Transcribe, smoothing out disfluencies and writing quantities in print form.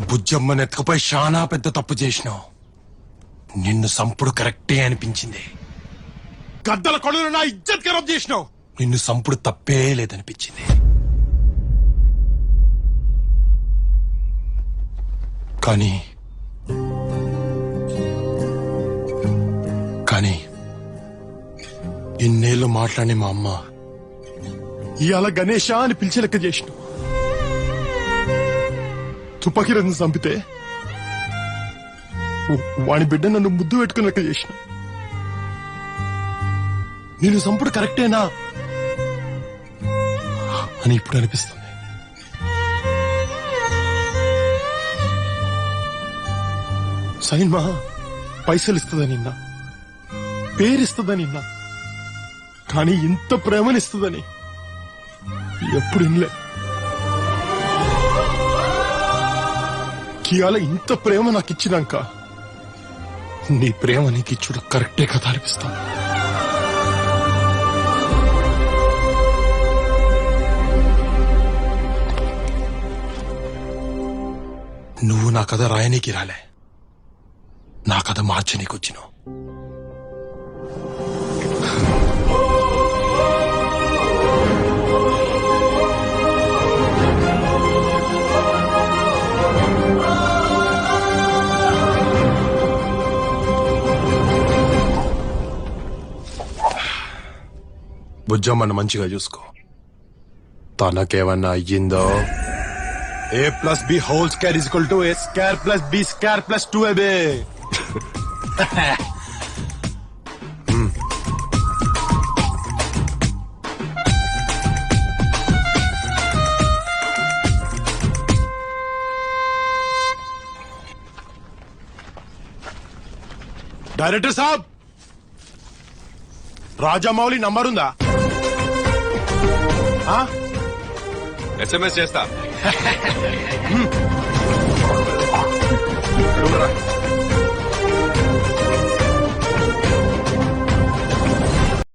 బుజ్జమ్మని ఎత్తుకుపోయి చాలా పెద్ద తప్పు చేసినావు. నిన్ను సంపుడు కరెక్టే అనిపించింది. గద్దల కొడులు నా ఇజ్జత్ ఖరాబ్ చేసినావు. నిన్ను సంపుడు తప్పే లేదనిపించింది. కానీ కానీ ఇన్నేళ్ళు మాట్లాడి మా అమ్మ ఇవాళ గణేష అని పిలిచే లెక్క చేసినావు. తుపాకీ రథం చంపితే వాడి బిడ్డ నన్ను ముద్దు పెట్టుకుని లెక్క చేసిన. నేను సంపుడు కరెక్టేనా అని ఇప్పుడు అనిపిస్తుంది. సైన్మా పైసలు ఇస్తుందని నిన్న, పేరిస్తుందని నిన్న, కానీ ఇంత ప్రేమనిస్తుందని ఎప్పుడు ఇన్లే. కియాల ఇంత ప్రేమ నాకు ఇచ్చినాక నీ ప్రేమ నీకు ఇచ్చుడు కరెక్టే కదా అనిపిస్తాను. నువ్వు నా కథ రాయనీకి రాలే, నా కథ మార్చనీకి వచ్చినావు. బుజ్జమ్మను మంచిగా చూసుకో. తనకేమన్నా అయ్యిందో A+B² = A²+B²+2AB. డైరెక్టర్ సాబ్, రాజమౌళి నంబర్ ఉందా? SMS చేస్తా.